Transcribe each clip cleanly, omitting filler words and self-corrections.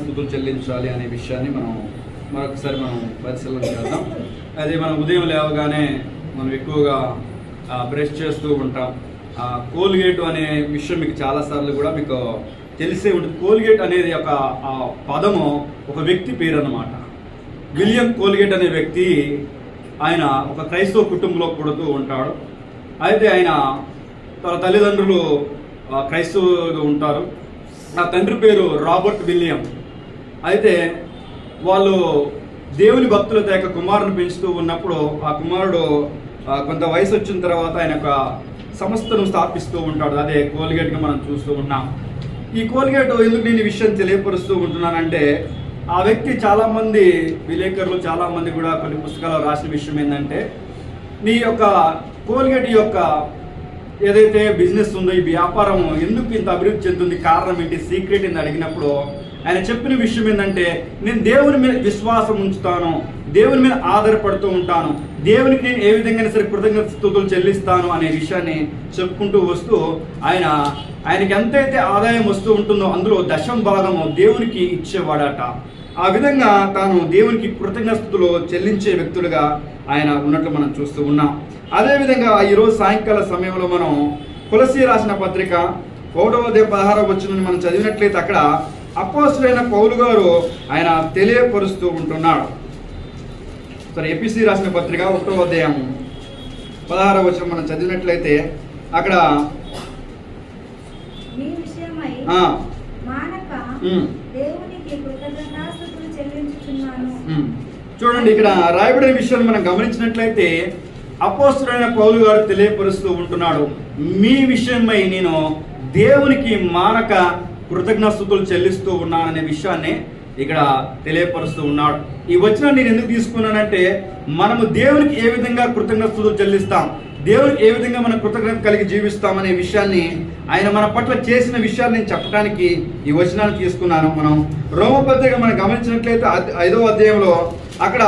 స్తుతులు చెల్లించాలి అనే విషయాన్ని మరొకసారి పరిశీలన చేద్దాం. అది మనం ఉదయం లేవగానే మనం ఎక్కువగా బ్రష్ చేస్తూ ఉంటాం. కోల్గేట్ అనే విషయం మీకు చాలాసార్లు కూడా మీకు తెలిసే ఉంటుంది. కోల్గేట్ అనేది ఒక పదము ఒక వ్యక్తి పేరు అన్నమాట. విలియం కోల్గేట్ అనే వ్యక్తి, ఆయన ఒక క్రైస్తవ కుటుంబంలో పుడుతూ ఉంటాడు. అయితే ఆయన తన తల్లిదండ్రులు క్రైస్తవులుగా ఉంటారు. ఆ తండ్రి పేరు రాబర్ట్ విలియం. అయితే వాళ్ళు దేవుని భక్తులతో యొక్క కుమారుని పెంచుతూ ఉన్నప్పుడు ఆ కుమారుడు కొంత వయసు వచ్చిన తర్వాత ఆయన ఒక సంస్థను స్థాపిస్తూ ఉంటాడు. అదే కోల్గేట్గా మనం చూస్తూ ఉన్నాం. ఈ కోల్గేట్ ఎందుకు నేను ఈ విషయం తెలియపరుస్తూ ఉంటున్నానంటే, ఆ వ్యక్తి చాలామంది విలేకరులు చాలామంది కూడా కొన్ని పుస్తకాలు రాసిన విషయం ఏంటంటే, నీ యొక్క కోల్గేట్ యొక్క ఏదైతే బిజినెస్ ఉందో ఈ వ్యాపారం ఎందుకు ఇంత అభివృద్ధి చెందుతుంది, కారణం ఏంటి, సీక్రెట్ ఏంటి అడిగినప్పుడు ఆయన చెప్పిన విషయం ఏంటంటే, నేను దేవుని మీద విశ్వాసం ఉంచుతాను, దేవుని మీద ఆధారపడుతూ ఉంటాను, దేవునికి నేను ఏ విధంగా సరే కృతజ్ఞత స్తుతులు చెల్లిస్తాను అనే విషయాన్ని చెప్పుకుంటూ వస్తూ ఆయనకి ఎంతైతే ఆదాయం వస్తూ ఉంటుందో అందులో 10% దేవునికి ఇచ్చేవాడట. ఆ విధంగా తాను దేవునికి కృతజ్ఞతలు చెల్లించే వ్యక్తులుగా ఆయన ఉన్నట్లు మనం చూస్తూ ఉన్నాం. అదేవిధంగా ఈరోజు సాయంకాల సమయంలో మనం కొలస్సీ రాసిన పత్రిక 1:16 వచనాన్ని మనం చదివినట్లయితే అక్కడ అపోస్తలుడైన పౌలు గారు ఆయన తెలియపరుస్తూ ఉంటున్నాడు. సరే, ఎపిసి రాసిన పత్రిక 1:16 వచనం మనం చదివినట్లయితే అక్కడ చూడండి, ఇక్కడ రాయబడిన విషయాన్ని మనం గమనించినట్లయితే అపోస్తలుడైన పౌలు గారు తెలియపరుస్తూ ఉంటున్నాడు, మీ విషయమై నేను దేవునికి మానక కృతజ్ఞతలు చెల్లిస్తూ ఉన్నాననే విషయాన్ని ఇక్కడ తెలియపరుస్తూ ఉన్నాడు. ఈ వచనాన్ని నేను ఎందుకు తీసుకున్నానంటే, మనము దేవునికి ఏ విధంగా కృతజ్ఞతలు చెల్లిస్తాం, దేవునికి ఏ విధంగా మనం కృతజ్ఞత కలిగి జీవిస్తాం అనే విషయాన్ని, ఆయన మన పట్ల చేసిన విషయాన్ని నేను చెప్పడానికి ఈ వచనాన్ని తీసుకున్నాను. మనం రోమపత్రిక మనం గమనించినట్లయితే 5వ అధ్యాయంలో అక్కడ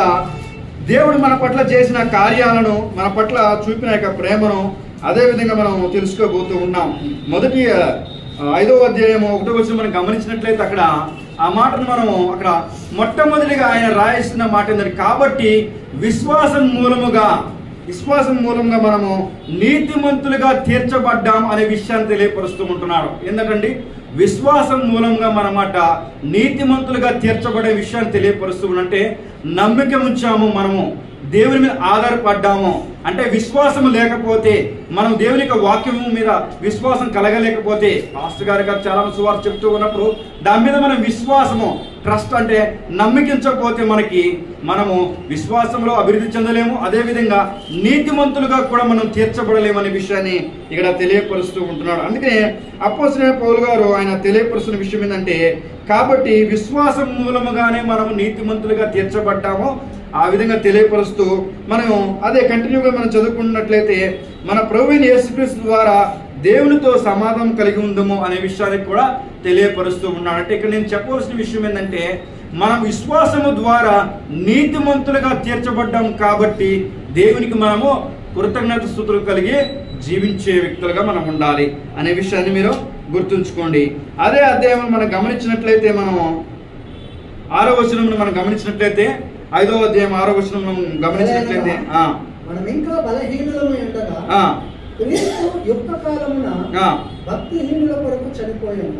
దేవుడు మన పట్ల చేసిన కార్యాలను, మన పట్ల చూపిన యొక్క ప్రేమను అదేవిధంగా మనం తెలుసుకోబోతూ ఉన్నాం. మొదటి 5వ అధ్యాయం 1వ వచనం మనం గమనించినట్లయితే అక్కడ ఆ మాటను మనం అక్కడ మొట్టమొదటిగా ఆయన రాయిస్తున్న మాట ఏంటంటే, కాబట్టి విశ్వాసం మూలంగా మనము నీతిమంతులుగా తీర్చబడ్డాం అనే విషయాన్ని తెలియపరుస్తూ ఉంటున్నాడు. ఎందుకండి, విశ్వాసం మూలంగా మనమాట నీతిమంతులుగా తీర్చబడే విషయాన్ని తెలియపరుస్తూ అంటే, నమ్మిక ఉంచాము, మనము దేవుని మీద ఆధారపడ్డాము అంటే, విశ్వాసం లేకపోతే మనం దేవుని యొక్క వాక్యము మీద విశ్వాసం కలగలేకపోతే, పాస్టర్ గారు చాలా సువార్త చెప్తూ ఉన్నప్పుడు దాని మీద మనం విశ్వాసము ట్రస్ట్ అంటే నమ్మికించకపోతే మనము విశ్వాసంలో అభివృద్ధి చెందలేము, అదేవిధంగా నీతిమంతులుగా కూడా మనం తీర్చబడలేము అనే విషయాన్ని ఇక్కడ తెలియపరుస్తూ ఉంటున్నాడు. అందుకనే అపోస్తలుడైన పౌలు గారు ఆయన తెలియపరుస్తున్న విషయం ఏంటంటే, కాబట్టి విశ్వాసం మూలముగానే మనము నీతిమంతులుగా తీర్చబడ్డాము ఆ విధంగా తెలియపరుస్తూ మనం అదే కంటిన్యూగా మనం చదువుకున్నట్లయితే, మన ప్రభువైన యేసుక్రీస్తు ద్వారా దేవునితో సమాధానం కలిగి ఉందము అనే విషయానికి కూడా తెలియపరుస్తూ ఉన్నాడు. అంటే ఇక్కడ నేను చెప్పవలసిన విషయం ఏంటంటే, మనం విశ్వాసము ద్వారా నీతిమంతులుగా తీర్చబడ్డాం కాబట్టి దేవునికి మనము కృతజ్ఞత స్తుతులు కలిగి జీవించే వ్యక్తులుగా మనం ఉండాలి అనే విషయాన్ని మీరు గుర్తుంచుకోండి. అదే అధ్యాయం మనం గమనించినట్లయితే, మనం 6వ వచనం మనం గమనించినట్లయితే 5వ అధ్యాయం 6వ వచనం గమనించినట్లయితే, మనం ఇంకా బలహీనులమై ఉండగా క్రీస్తు యుక్త కాలమున భక్తిహీనుల కొరకు చనిపోయాము,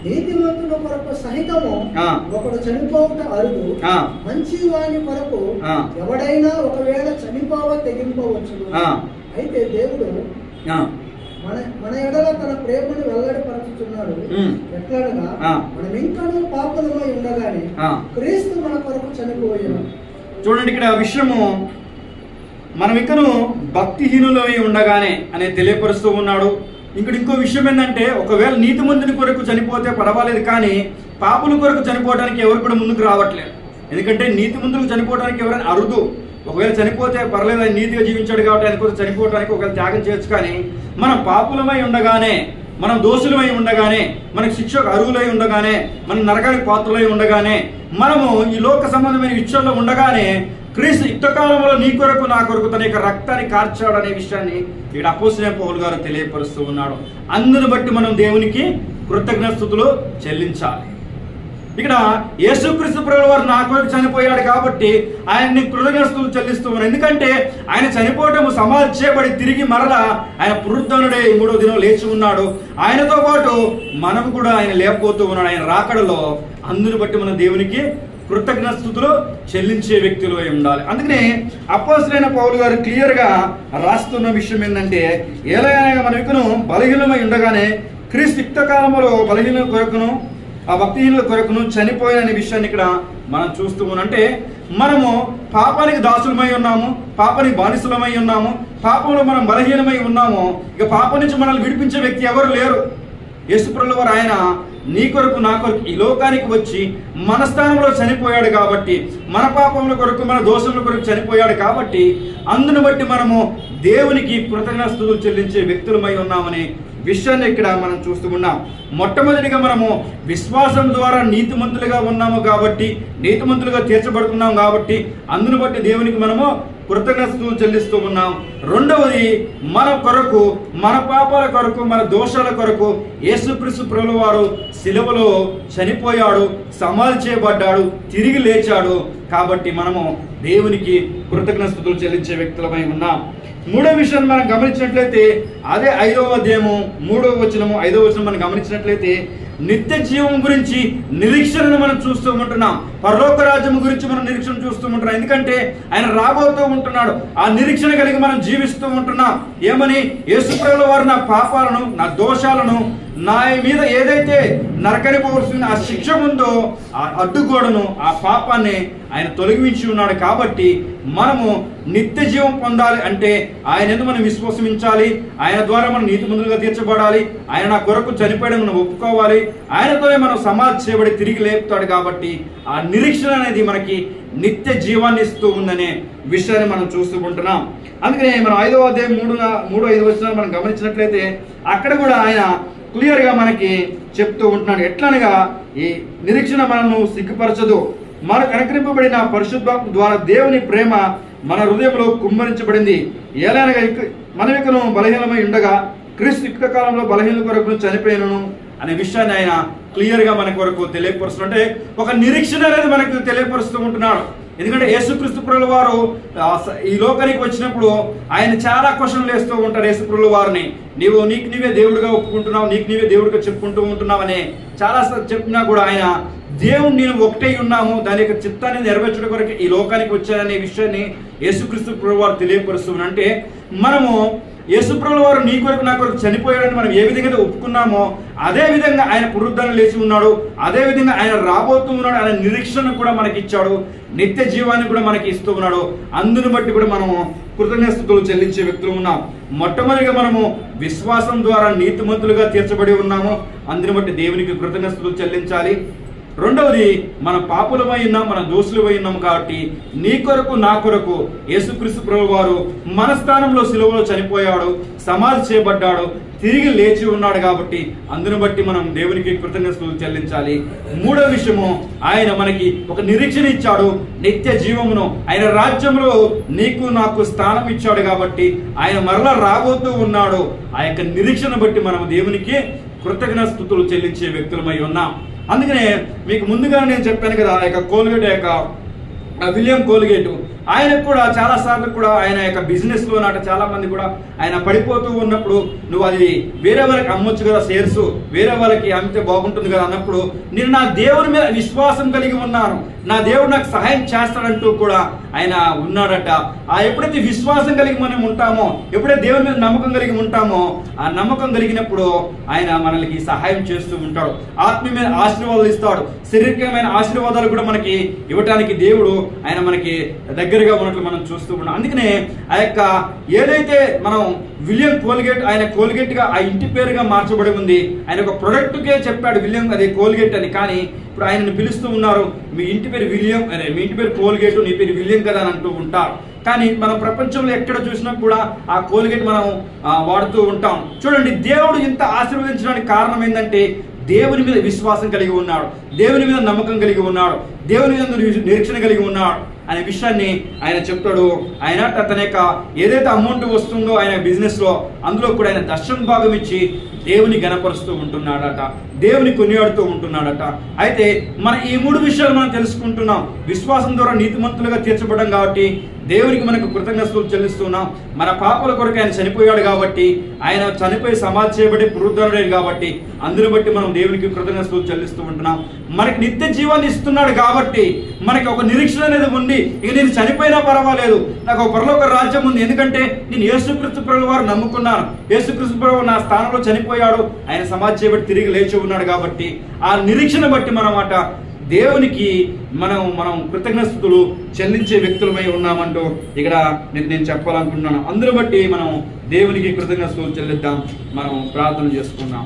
నీతిమంతుల కొరకు సహితము ఒకడు చనిపోవుట అరుదు, మంచి వాని కొరకు ఎవడైనా ఒకవేళ చనిపోవ తెగింపవచ్చును. అయితే దేవుడు మన ఎడల తన ప్రేమను వెల్లడిపరుచుతున్నాడు. ఎట్లనగా మనం ఇంకనూ పాపులమై ఉండగానే క్రీస్తు మన కొరకు చనిపోయాడు. చూడండి, ఇక్కడ విషయము మనం ఇంకను భక్తిహీనులమై ఉండగానే అనే తెలియపరుస్తూ ఉన్నాడు. ఇంకో విషయం ఏంటంటే, ఒకవేళ నీతిమంతుని కొరకు చనిపోతే పర్వాలేదు, కానీ పాపుల కొరకు చనిపోవడానికి ఎవరు కూడా ముందుకు రావట్లేదు. ఎందుకంటే నీతిమంతులకు చనిపోవడానికి ఎవరైనా అరుదు. ఒకవేళ చనిపోతే పర్లేదు, ఆయన నీతిగా జీవించాడు కాబట్టి ఆయన కోసం చనిపోవడానికి ఒకవేళ త్యాగం చేయొచ్చు. కానీ మనం పాపులమై ఉండగానే, మనం దోషులమై ఉండగానే, మనకు శిక్షకు అర్హులై ఉండగానే, మనం నరకానికి పాత్రలై ఉండగానే, మనము ఈ లోక సంబంధమైన విషయాల్లో ఉండగానే క్రీస్తు యుక్తకాలంలో నీ కొరకు నా కొరకు తన యొక్క రక్తాన్ని కార్చాడు అనే విషయాన్ని ఇక్కడ అపోస్తలుడైన పౌలు గారు తెలియపరుస్తూ ఉన్నాడు. అందును బట్టి మనం దేవునికి కృతజ్ఞతాస్తుతులు చెల్లించాలి. ఇక్కడ యేసుక్రీస్తు ప్రభువు వారు నా కొరకు చనిపోయాడు కాబట్టి ఆయన్ని కృతజ్ఞతలు చెల్లిస్తూ ఉన్నాను. ఎందుకంటే ఆయన చనిపోవటము సమాధి చేయబడి తిరిగి మరలా ఆయన పునరుద్ధరణుడే 3వ దినం లేచి ఉన్నాడు. ఆయనతో పాటు మనం కూడా ఆయన లేకపోతూ ఉన్నాడు ఆయన రాకడలో. అందుని బట్టి మన దేవునికి కృతజ్ఞతలు చెల్లించే వ్యక్తులు అయి ఉండాలి. అందుకనే అపోస్తలుడైన పౌలు గారు క్లియర్ గా రాస్తున్న విషయం ఏంటంటే, ఎలాగైనా మన వికును బలహీనమై ఉండగానే క్రీస్తు యుక్త కాలంలో బలహీనుల కొరకును ఆ భక్తిహీనుల కొరకును చనిపోయిన అనే విషయాన్ని ఇక్కడ మనం చూస్తూ ఉన్నాం. అంటే మనము పాపానికి దాసులమై ఉన్నాము, పాపానికి బానిసలమై ఉన్నాము, పాపంలో మనం బలహీనమై ఉన్నాము. ఇక పాపం నుంచి మనల్ని విడిపించే వ్యక్తి ఎవరు లేరు. యేసుప్రభువు వారు ఆయన నీ కొరకు నా కొరకు ఈ లోకానికి వచ్చి మన స్థానంలో చనిపోయాడు కాబట్టి, మన పాపముల కొరకు మన దోషముల కొరకు చనిపోయాడు కాబట్టి, అందును బట్టి మనము దేవునికి కృతజ్ఞతలు చెల్లించే వ్యక్తులమై ఉన్నామని విషయాన్ని ఇక్కడ మనం చూస్తూ ఉన్నాం. మొట్టమొదటిగా మనము విశ్వాసం ద్వారా నీతిమంతులుగా ఉన్నాము కాబట్టి, నీతిమంతులుగా తీర్చబడుతున్నాం కాబట్టి, అందును బట్టి దేవునికి మనము కృతజ్ఞతలు చెల్లిస్తూ ఉన్నాం. రెండవది, మన కొరకు, మన పాపాల కొరకు, మన దోషాల కొరకు యేసుక్రీస్తు ప్రభువు వారు శిలువలో చనిపోయాడు, సమాధి చేయబడ్డాడు, తిరిగి లేచాడు. కాబట్టి మనము దేవునికి కృతజ్ఞతలు చెల్లించే వ్యక్తులమై ఉన్నాం. మూడో విషయాన్ని మనం గమనించినట్లయితే, అదే 5వ అధ్యాయము 3వ వచనము 5వ వచనం మనం గమనించినట్లయితే, నిత్య జీవం గురించి నిరీక్షణను మనం చూస్తూ ఉంటున్నాం. పరలోక రాజ్యం గురించి మనం నిరీక్షణ చూస్తూ ఉంటున్నాం. ఎందుకంటే ఆయన రాబోతూ ఉంటున్నాడు. ఆ నిరీక్షణ కలిగి మనం జీవిస్తూ ఉంటున్నాం. ఏమని? యేసుప్రభువు వారు నా పాపాలను, నా దోషాలను, నా మీద ఏదైతే నరకనిపోవలసిన ఆ శిక్ష ఉందో ఆ అడ్డుగోడను, ఆ పాపాన్ని ఆయన తొలగించి ఉన్నాడు. కాబట్టి మనము నిత్య జీవం పొందాలి అంటే ఆయన ఎందుకు మనం విశ్వసించాలి, ఆయన ద్వారా మనం నీతిమంతులుగా తీర్చబడాలి, ఆయన నా కొరకు చనిపోయడం మనం ఒప్పుకోవాలి, ఆయనతోనే మనం సమాధి చేయబడి తిరిగి లేపుతాడు. కాబట్టి ఆ నిరీక్షణ అనేది మనకి నిత్య జీవాన్ని ఇస్తూ ఉందనే విషయాన్ని మనం చూస్తూ ఉంటున్నాం. అందుకనే మనం 5వ అధ్యాయం 3-5 వచనాలు మనం గమనించినట్లయితే అక్కడ కూడా ఆయన క్లియర్ గా మనకి చెప్తూ ఉంటున్నాడు. ఎట్లనగా ఈ నిరీక్షణ మనల్ని సిగ్గుపరచదు, మనకు అనుగ్రహింపబడిన పరిశుద్ధాత్మ ద్వారా దేవుని ప్రేమ మన హృదయంలో కుమ్మరించబడింది. ఎలానగా మనవికను బలహీనమై ఉండగా క్రీస్తు యుక్త కాలంలో బలహీనుల కొరకు చనిపోయినను అనే విషయాన్ని ఆయన క్లియర్ గా మన కొరకు తెలియపరుస్తూ, అంటే ఒక నిరీక్షణ అనేది మనకు తెలియపరుస్తూ ఉంటున్నాడు. ఎందుకంటే యేసుక్రీస్తు ప్రభువు వారు ఈ లోకానికి వచ్చినప్పుడు ఆయన చాలా క్వశ్చన్లు వేస్తూ ఉంటారు యేసుప్రభువు వారిని. నీకు నీవే దేవుడిగా ఒప్పుకుంటున్నావు, నీకు నీవే దేవుడిగా చెప్పుకుంటూ ఉంటున్నావు అని చాలా చెప్పినా కూడా ఆయన దేవుడు నేను ఒకటే ఉన్నాము, దాని యొక్క చిత్తాన్ని నెరవేర్చడం కొరకు ఈ లోకానికి వచ్చాననే విషయాన్ని యేసుక్రీస్తు ప్రభువు వారు తెలియపరుస్తున్నారు. అంటే మనము యేసుప్రభువు వారు నీ కొరకు నా కొరకు చనిపోయాడని మనం ఏ విధంగా ఒప్పుకున్నామో అదే విధంగా ఆయన పునరుద్ధరణ లేచి ఉన్నాడు, అదే విధంగా ఆయన రాబోతూ ఉన్నాడు, ఆయన నిరీక్షణ కూడా మనకి ఇచ్చాడు, నిత్య జీవాన్ని కూడా మనకి ఇస్తూ ఉన్నాడు. అందుని బట్టి కూడా మనము కృతజ్ఞతలు చెల్లించే వ్యక్తులు ఉన్నాం. మొట్టమొదటిగా మనము విశ్వాసం ద్వారా నీతిమంతులుగా తీర్చబడి ఉన్నాము, అందుని బట్టి దేవునికి కృతజ్ఞతలు చెల్లించాలి. రెండవది, మన పాపులమై ఉన్నాం, మన దోషులమై ఉన్నాం కాబట్టి నీ కొరకు నా కొరకు యేసుక్రీస్తు ప్రభువు వారు మన స్థానంలో శిలువలో చనిపోయాడు, సమాధి చేయబడ్డాడు, తిరిగి లేచి ఉన్నాడు. కాబట్టి అందును బట్టి మనం దేవునికి కృతజ్ఞతలు చెల్లించాలి. మూడో విషయము, ఆయన మనకి ఒక నిరీక్షణ ఇచ్చాడు, నిత్య జీవమును, ఆయన రాజ్యంలో నీకు నాకు స్థానం ఇచ్చాడు. కాబట్టి ఆయన మరలా రాబోతూ ఉన్నాడు. ఆ యొక్క నిరీక్షణ బట్టి మనం దేవునికి కృతజ్ఞతలు చెల్లించే వ్యక్తులమై ఉన్నాం. అందుకనే మీకు ముందుగా నేను చెప్పాను కదా, ఆ యొక్క కోల్గేట్ యొక్క విలియం కోల్గేట్, ఆయనకు కూడా చాలా సార్లు కూడా ఆయన యొక్క బిజినెస్ లో నాట చాలా మంది కూడా ఆయన పడిపోతూ ఉన్నప్పుడు, నువ్వు అది వేరే వాళ్ళకి అమ్మొచ్చు కదా, షేర్స్ వేరే వాళ్ళకి అమ్మితే బాగుంటుంది కదా అన్నప్పుడు, నేను నా దేవుని మీద విశ్వాసం కలిగి ఉన్నాను, నా దేవుడు నాకు సహాయం చేస్తాడంటూ కూడా ఆయన ఉన్నాడట. ఆ ఎప్పుడైతే విశ్వాసం కలిగి మనం ఉంటామో, ఎప్పుడైతే దేవుని మీద నమ్మకం కలిగి ఉంటామో, ఆ నమ్మకం కలిగినప్పుడు ఆయన మనకి సహాయం చేస్తూ ఉంటాడు, ఆత్మీయమైన ఆశీర్వాదాలు ఇస్తాడు, శారీరకమైన ఆశీర్వాదాలు కూడా మనకి ఇవ్వటానికి దేవుడు ఆయన మనకి దగ్గరగా ఉన్నట్లు మనం చూస్తూ ఉన్నాం. అందుకనే ఆ యొక్క ఏదైతే మనం విలియం కోల్గేట్, ఆయన కోల్గేట్ గా ఆ ఇంటి పేరుగా మార్చబడి ఉంది. ఆయన ఒక ప్రొడక్ట్ కే చెప్పాడు విలియం అదే కోల్గేట్ అని, కానీ ఇప్పుడు ఆయనను పిలుస్తూ ఉన్నారు, మీ ఇంటి పేరు విలియం, అదే మీ ఇంటి పేరు కోల్గేట్, నీ పేరు విలియం కదా అని అంటూ ఉంటారు. కానీ మనం ప్రపంచంలో ఎక్కడ చూసినా కూడా ఆ కోల్గేట్ మనం వాడుతూ ఉంటాం. చూడండి, దేవుడు ఇంత ఆశీర్వదించడానికి కారణం ఏంటంటే దేవుని మీద విశ్వాసం కలిగి ఉన్నాడు, దేవుని మీద నమ్మకం కలిగి ఉన్నాడు, దేవుని మీద నిరీక్షణ కలిగి ఉన్నాడు అనే విషయాన్ని ఆయన చెప్తాడు. ఆయన తన యొక్క ఏదైతే అమౌంట్ వస్తుందో ఆయన బిజినెస్ లో, అందులో కూడా ఆయన 10% భాగం ఇచ్చి దేవుని గణపరుస్తూ ఉంటున్నాడట, దేవుని కొనియాడుతూ ఉంటున్నాడట. అయితే మన ఈ 3 విషయాలు మనం తెలుసుకుంటున్నాం. విశ్వాసం ద్వారా నీతిమంతులుగా తీర్చబడ్డాం కాబట్టి దేవునికి మనకు కృతజ్ఞతలు చెల్లిస్తున్నాం. మన పాపల కొరకు ఆయన చనిపోయాడు కాబట్టి, ఆయన చనిపోయి సమాధి చేయబడి పునరుద్ధరణుడు కాబట్టి అందుని బట్టి మనం దేవునికి కృతజ్ఞతలు చెల్లిస్తూ ఉంటున్నాం. మనకి నిత్య జీవాన్ని ఇస్తున్నాడు కాబట్టి మనకి ఒక నిరీక్షణ అనేది ఉంది. ఇక నేను చనిపోయినా పర్వాలేదు, నాకు ఒక పరలోక రాజ్యం ఉంది. ఎందుకంటే నేను యేసుక్రీస్తు ప్రభు వారు నమ్ముకున్నాను. యేసుక్రీస్తు ప్రభు నా స్థానంలో చనిపోయాడు, ఆయన సమాధి చేయబడి తిరిగి లేచి ఉన్నాడు కాబట్టి ఆ నిరీక్షణ బట్టి మనమాట దేవునికి మనం కృతజ్ఞతలు చెల్లించే వ్యక్తులమై ఉన్నామంటూ ఇక్కడ నేను చెప్పాలనుకుంటున్నాను. అందుని బట్టి మనం దేవునికి కృతజ్ఞతలు చెల్లిద్దాం. మనం ప్రార్థన చేసుకుందాం.